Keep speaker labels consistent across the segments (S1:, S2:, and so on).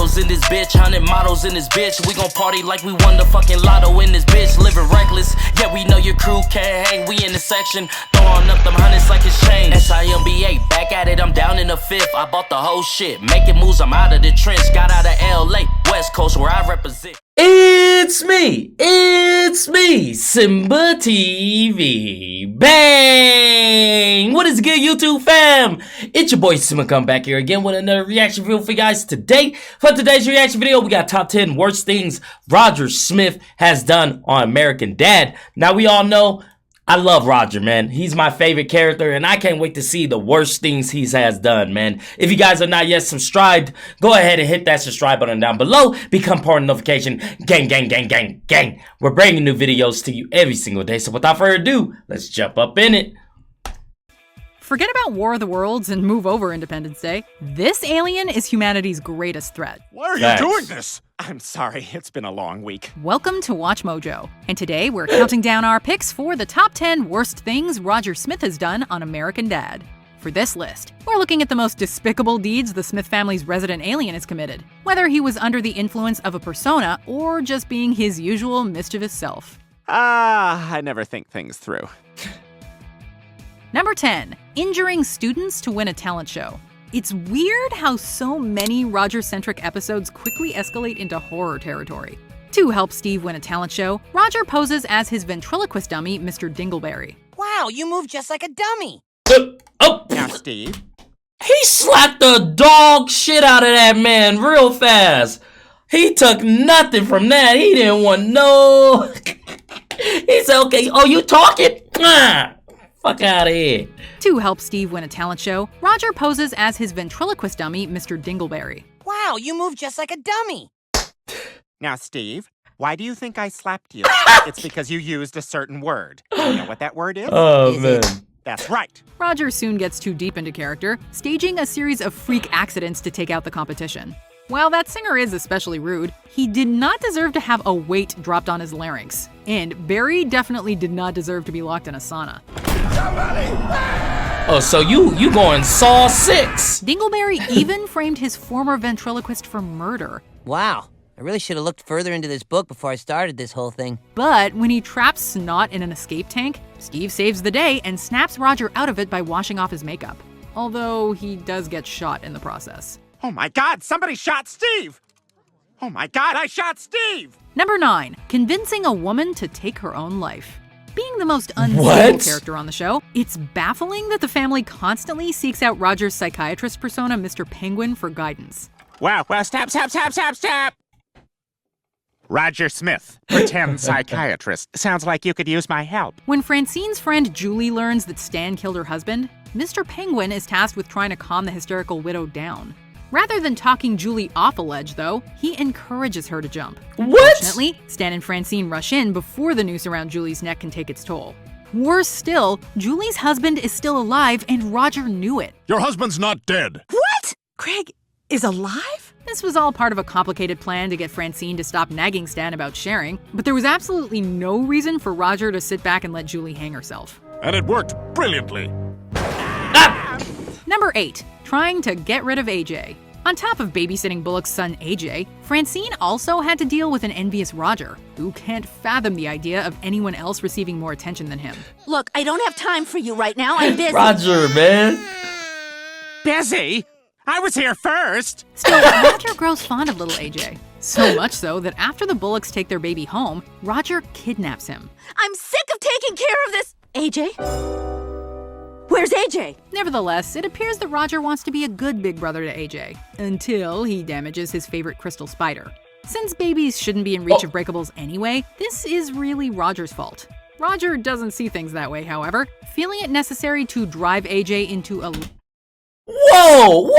S1: bottles in this bitch, 100 models in this bitch. We gon' party like we won the fucking lotto in this bitch. Living reckless, yeah, we know your crew can't hang. We in the section, throwing up them hundreds like it's change. SIMBA, back at it, I'm down in the fifth. I bought the whole shit, making moves, I'm out of the trench. Got out of LA, West Coast, where I represent.
S2: It's me, SimbaTv. Bang! What is good, YouTube fam? It's your boy Simba, come back here again with another reaction video for you guys today. For today's reaction video, we got top 10 worst things Roger Smith has done on American Dad. Now, we all know I love Roger, man. He's my favorite character, and I can't wait to see the worst things he has done, man. If you guys are not yet subscribed, go ahead and hit that subscribe button down below. Become part of the notification. Gang, gang, gang, gang, gang. We're bringing new videos to you every single day, so without further ado, let's jump up in it.
S3: Forget about War of the Worlds and move over Independence Day. This alien is humanity's greatest threat.
S4: Why are you doing this? I'm sorry, it's been a long week.
S3: Welcome to Watch Mojo. And today we're counting down our picks for the top 10 worst things Roger Smith has done on American Dad. For this list, we're looking at the most despicable deeds the Smith family's resident alien has committed, whether he was under the influence of a persona or just being his usual mischievous self.
S4: I never think things through.
S3: Number 10. Injuring students to win a talent show. It's weird how so many Roger-centric episodes quickly escalate into horror territory. To help Steve win a talent show, Roger poses as his ventriloquist dummy, Mr. Dingleberry.
S5: Wow, you move just like a dummy.
S4: Now, Steve.
S2: He slapped the dog shit out of that man real fast. He took nothing from that. He didn't want no. He said, okay, oh, you talking? Fuck out of here.
S3: To help Steve win a talent show, Roger poses as his ventriloquist dummy, Mr. Dingleberry.
S5: Wow, you move just like a dummy.
S4: Now, Steve, why do you think I slapped you? It's because you used a certain word. You know what that word is?
S2: Oh, man.
S4: That's right.
S3: Roger soon gets too deep into character, staging a series of freak accidents to take out the competition. While that singer is especially rude, he did not deserve to have a weight dropped on his larynx. And Barry definitely did not deserve to be locked in a sauna.
S2: Oh, so you going Saw 6.
S3: Dingleberry even framed his former ventriloquist for murder.
S5: Wow, I really should have looked further into this book before I started this whole thing.
S3: But when he traps Snot in an escape tank, Steve saves the day and snaps Roger out of it by washing off his makeup. Although he does get shot in the process.
S4: Oh my God, somebody shot Steve! Oh my God, I shot Steve!
S3: Number 9. Convincing a woman to take her own life. Being the most unstable character on the show, it's baffling that the family constantly seeks out Roger's psychiatrist persona, Mr. Penguin, for guidance.
S4: Wow, stop! Roger Smith, pretend psychiatrist. Sounds like you could use my help.
S3: When Francine's friend Julie learns that Stan killed her husband, Mr. Penguin is tasked with trying to calm the hysterical widow down. Rather than talking Julie off a ledge, though, he encourages her to jump.
S2: What?
S3: Fortunately, Stan and Francine rush in before the noose around Julie's neck can take its toll. Worse still, Julie's husband is still alive and Roger knew it.
S6: Your husband's not dead.
S5: What? Craig is alive?
S3: This was all part of a complicated plan to get Francine to stop nagging Stan about sharing, but there was absolutely no reason for Roger to sit back and let Julie hang herself.
S6: And it worked brilliantly.
S3: Number 8. Trying to get rid of AJ. On top of babysitting Bullock's son AJ, Francine also had to deal with an envious Roger, who can't fathom the idea of anyone else receiving more attention than him.
S7: Look, I don't have time for you right now. I'm busy.
S2: Roger, man.
S4: Busy? I was here first!
S3: Still, Roger grows fond of little AJ. So much so that after the Bullocks take their baby home, Roger kidnaps him.
S7: I'm sick of taking care of this. AJ? Where's AJ?
S3: Nevertheless, it appears that Roger wants to be a good big brother to AJ, until he damages his favorite crystal spider. Since babies shouldn't be in reach of breakables anyway, this is really Roger's fault. Roger doesn't see things that way, however, feeling it necessary to drive AJ into a...
S2: Whoa!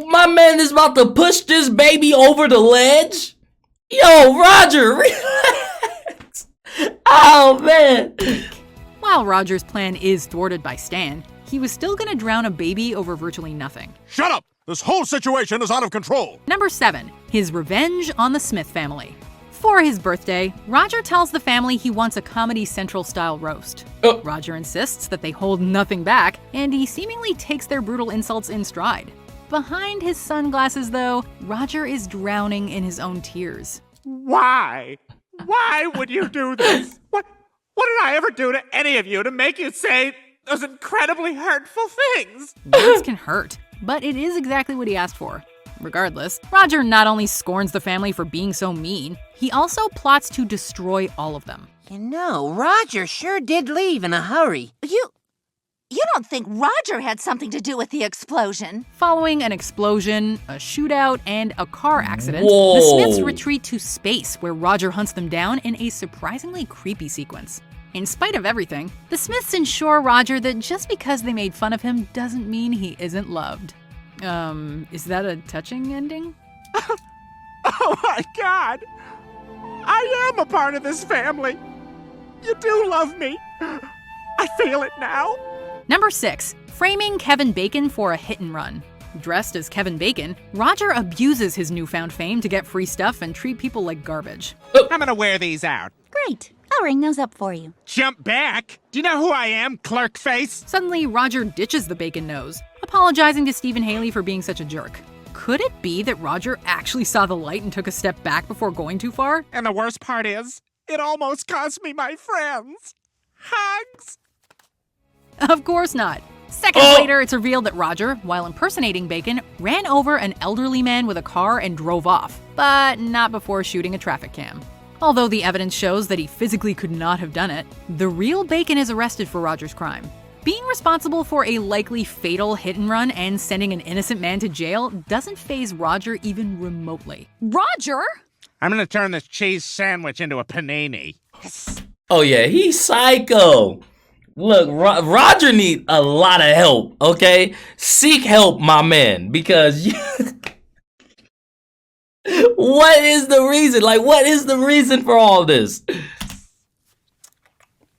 S2: My man is about to push this baby over the ledge? Yo, Roger, relax! Oh, man!
S3: While Roger's plan is thwarted by Stan, he was still gonna drown a baby over virtually nothing.
S6: Shut up! This whole situation is out of control.
S3: Number 7. His revenge on the Smith family. For his birthday, Roger tells the family he wants a Comedy Central-style roast. Roger insists that they hold nothing back, and he seemingly takes their brutal insults in stride. Behind his sunglasses, though, Roger is drowning in his own tears.
S4: Why? Why would you do this? What did I ever do to any of you to make you say those incredibly hurtful things?
S3: Words can hurt, but it is exactly what he asked for. Regardless, Roger not only scorns the family for being so mean, he also plots to destroy all of them.
S5: You know, Roger sure did leave in a hurry.
S7: You don't think Roger had something to do with the explosion?
S3: Following an explosion, a shootout, and a car accident,
S2: Whoa.
S3: the Smiths retreat to space, where Roger hunts them down in a surprisingly creepy sequence. In spite of everything, the Smiths ensure Roger that just because they made fun of him doesn't mean he isn't loved. Is that a touching ending?
S4: Oh my God! I am a part of this family. You do love me. I feel it now.
S3: Number 6, framing Kevin Bacon for a hit and run. Dressed as Kevin Bacon, Roger abuses his newfound fame to get free stuff and treat people like garbage.
S4: I'm gonna wear these out.
S7: Great. I'll ring those up for you.
S4: Jump back! Do you know who I am, clerk face?
S3: Suddenly, Roger ditches the bacon nose, apologizing to Steve and Haley for being such a jerk. Could it be that Roger actually saw the light and took a step back before going too far?
S4: And the worst part is, it almost cost me my friends. Hugs!
S3: Of course not. Seconds later, it's revealed that Roger, while impersonating Bacon, ran over an elderly man with a car and drove off, but not before shooting a traffic cam. Although the evidence shows that he physically could not have done it, the real Bacon is arrested for Roger's crime. Being responsible for a likely fatal hit and run and sending an innocent man to jail doesn't faze Roger even remotely.
S7: Roger?
S4: I'm gonna turn this cheese sandwich into a panini.
S2: Oh yeah, he's psycho. Look, Roger needs a lot of help, okay? Seek help, my man, because what is the reason? Like, what is the reason for all this?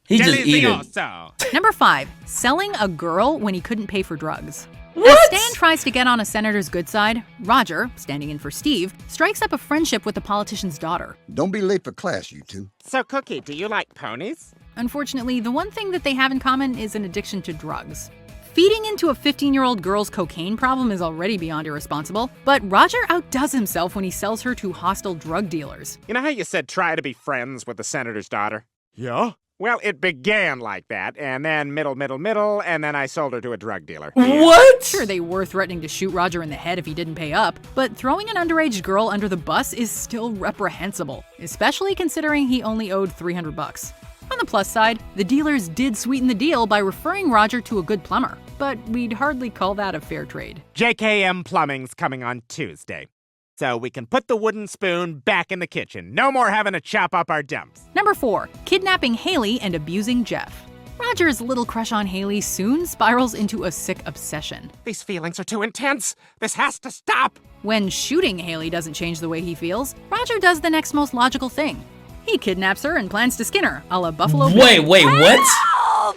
S2: He's just eating.
S4: Delicioso.
S3: Number 5, selling a girl when he couldn't pay for drugs.
S2: What?
S3: As Stan tries to get on a senator's good side, Roger, standing in for Steve, strikes up a friendship with the politician's daughter.
S6: Don't be late for class, you two.
S4: So, Cookie, do you like ponies?
S3: Unfortunately, the one thing that they have in common is an addiction to drugs. Feeding into a 15-year-old girl's cocaine problem is already beyond irresponsible, but Roger outdoes himself when he sells her to hostile drug dealers.
S4: You know how you said try to be friends with the senator's daughter?
S6: Yeah?
S4: Well, it began like that, and then middle, and then I sold her to a drug dealer.
S2: What?
S3: Sure, they were threatening to shoot Roger in the head if he didn't pay up, but throwing an underage girl under the bus is still reprehensible, especially considering he only owed $300. On the plus side, the dealers did sweeten the deal by referring Roger to a good plumber, but we'd hardly call that a fair trade.
S4: JKM Plumbing's coming on Tuesday. So we can put the wooden spoon back in the kitchen. No more having to chop up our dumps.
S3: Number 4, kidnapping Haley and abusing Jeff. Roger's little crush on Haley soon spirals into a sick obsession.
S4: These feelings are too intense. This has to stop.
S3: When shooting Haley doesn't change the way he feels, Roger does the next most logical thing. He kidnaps her and plans to skin her, a la Buffalo Bill.
S2: Wait, what?
S4: Oh,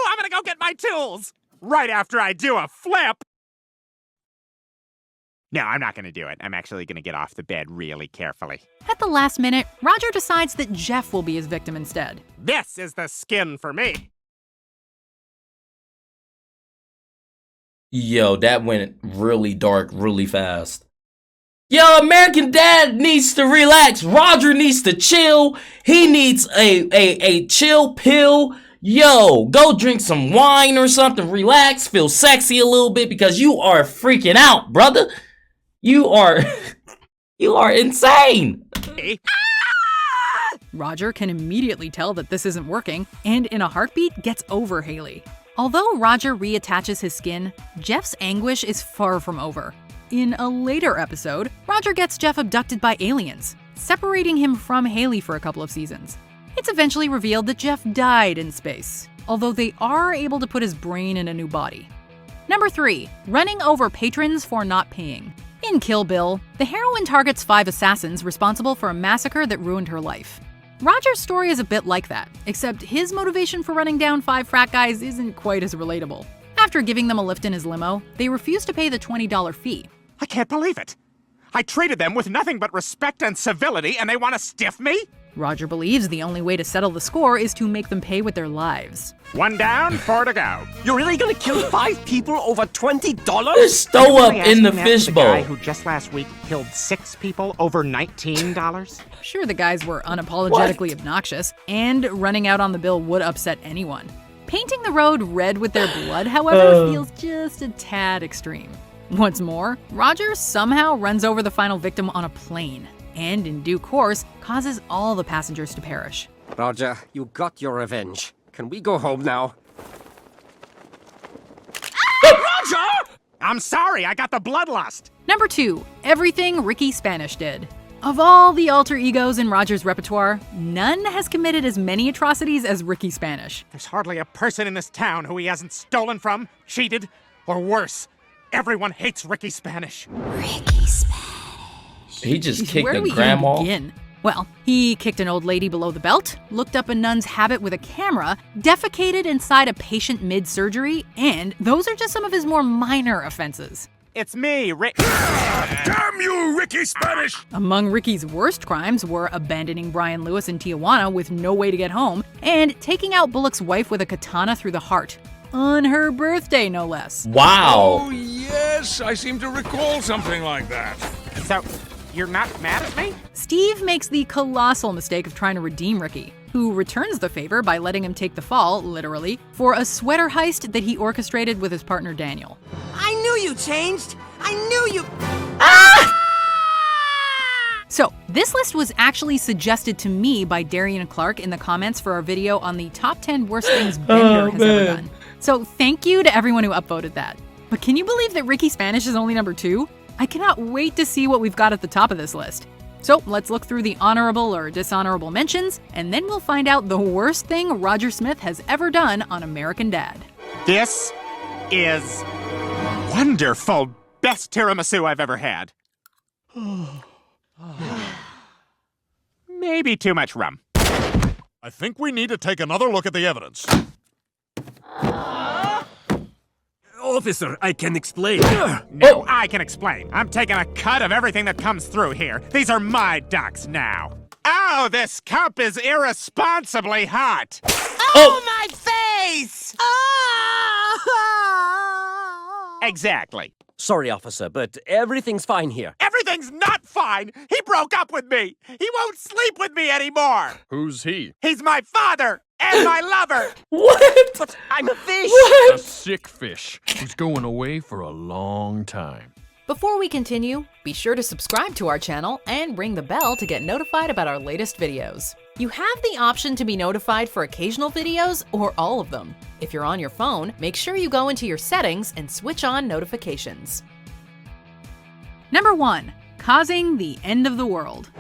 S4: I'm gonna go get my tools. Right after I do a flip. No, I'm not gonna do it. I'm actually gonna get off the bed really carefully.
S3: At the last minute, Roger decides that Jeff will be his victim instead.
S4: This is the skin for me.
S2: Yo, that went really dark really fast. Yo, American Dad needs to relax. Roger needs to chill. He needs a chill pill. Yo, go drink some wine or something. Relax, feel sexy a little bit because you are freaking out, brother. You are insane.
S3: Roger can immediately tell that this isn't working, and in a heartbeat gets over Haley. Although Roger reattaches his skin, Jeff's anguish is far from over. In a later episode, Roger gets Jeff abducted by aliens, separating him from Haley for a couple of seasons. It's eventually revealed that Jeff died in space, although they are able to put his brain in a new body. Number 3, running over patrons for not paying. In Kill Bill, the heroine targets 5 assassins responsible for a massacre that ruined her life. Roger's story is a bit like that, except his motivation for running down 5 frat guys isn't quite as relatable. After giving them a lift in his limo, they refuse to pay the $20 fee.
S4: I can't believe it. I treated them with nothing but respect and civility, and they want to stiff me?
S3: Roger believes the only way to settle the score is to make them pay with their lives.
S4: 1 down, 4 to go.
S8: You're really gonna kill 5 people over $20?
S2: There's stow up
S4: Really
S2: in the
S4: asking that to the guy
S2: fishbowl.
S4: who just last week killed 6 people over $19?
S3: Sure, the guys were unapologetically obnoxious, and running out on the bill would upset anyone. Painting the road red with their blood, however, feels just a tad extreme. What's more, Roger somehow runs over the final victim on a plane, and in due course, causes all the passengers to perish.
S8: Roger, you got your revenge. Can we go home now? Roger!
S4: I'm sorry, I got the bloodlust.
S3: Number 2, everything Ricky Spanish did. Of all the alter egos in Roger's repertoire, none has committed as many atrocities as Ricky Spanish.
S4: There's hardly a person in this town who he hasn't stolen from, cheated, or worse. Everyone hates Ricky Spanish.
S2: He just
S3: Jeez,
S2: kicked
S3: where do
S2: a
S3: we even
S2: grandma.
S3: begin? Well, he kicked an old lady below the belt, looked up a nun's habit with a camera, defecated inside a patient mid-surgery, and those are just some of his more minor offenses.
S4: It's me, Rick.
S9: Damn you, Ricky Spanish!
S3: Among Ricky's worst crimes were abandoning Brian Lewis in Tijuana with no way to get home, and taking out Bullock's wife with a katana through the heart. On her birthday, no less.
S2: Wow.
S9: Oh, yes, I seem to recall something like that.
S4: So, you're not mad at me?
S3: Steve makes the colossal mistake of trying to redeem Ricky, who returns the favor by letting him take the fall, literally, for a sweater heist that he orchestrated with his partner Daniel.
S5: I knew you changed. I knew you.
S3: So, this list was actually suggested to me by Darian Clark in the comments for our video on the top 10 worst things Bender has ever done. So, thank you to everyone who upvoted that. But can you believe that Ricky Spanish is only number 2? I cannot wait to see what we've got at the top of this list. So, let's look through the honorable or dishonorable mentions, and then we'll find out the worst thing Roger Smith has ever done on American Dad.
S4: This is wonderful. Best tiramisu I've ever had. Maybe too much rum.
S9: I think we need to take another look at the evidence.
S8: Officer, I can explain.
S4: No, I can explain. I'm taking a cut of everything that comes through here. These are my ducks now. Oh, this cup is irresponsibly hot.
S5: Oh, my face!
S4: Exactly.
S8: Sorry, officer, but everything's fine here.
S4: Everything's not fine. He broke up with me. He won't sleep with me anymore.
S9: Who's he?
S4: He's my father and my lover.
S2: What?
S8: But I'm a fish!
S9: A sick fish who's going away for a long time.
S3: Before we continue, be sure to subscribe to our channel and ring the bell to get notified about our latest videos. You have the option to be notified for occasional videos or all of them. If you're on your phone, make sure you go into your settings and switch on notifications. Number 1. Causing the end of the world.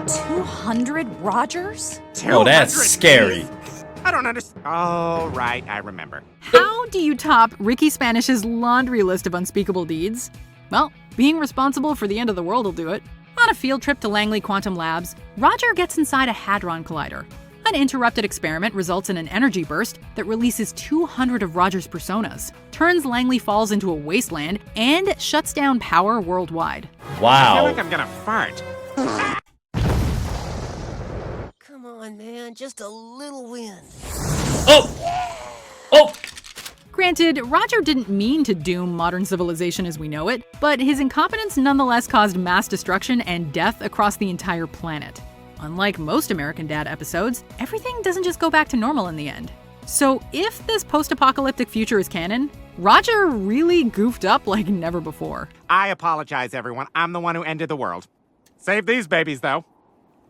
S7: 200 Rogers?
S2: Oh, that's
S4: 200
S2: scary.
S4: keys? I don't understand. Oh, right, I remember.
S3: How do you top Ricky Spanish's laundry list of unspeakable deeds? Well, being responsible for the end of the world will do it. On a field trip to Langley Quantum Labs, Roger gets inside a Hadron Collider. An interrupted experiment results in an energy burst that releases 200 of Roger's personas, turns Langley Falls into a wasteland, and shuts down power worldwide.
S4: I feel
S2: Wow.
S4: like I'm gonna fart.
S5: Come on, man. Just a little wind.
S2: Oh! Oh!
S3: Granted, Roger didn't mean to doom modern civilization as we know it, but his incompetence nonetheless caused mass destruction and death across the entire planet. Unlike most American Dad episodes, everything doesn't just go back to normal in the end. So if this post-apocalyptic future is canon, Roger really goofed up like never before.
S4: I apologize, everyone. I'm the one who ended the world. Save these babies, though.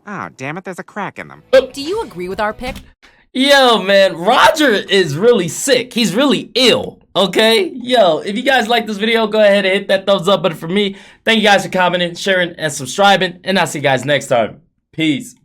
S4: Oh, damn it, there's a crack in them.
S3: Do you agree with our pick?
S2: Yo, man, Roger is really sick. He's really ill, okay? Yo, if you guys like this video, go ahead and hit that thumbs up button for me. Thank you guys for commenting, sharing, and subscribing, and I'll see you guys next time. Peace.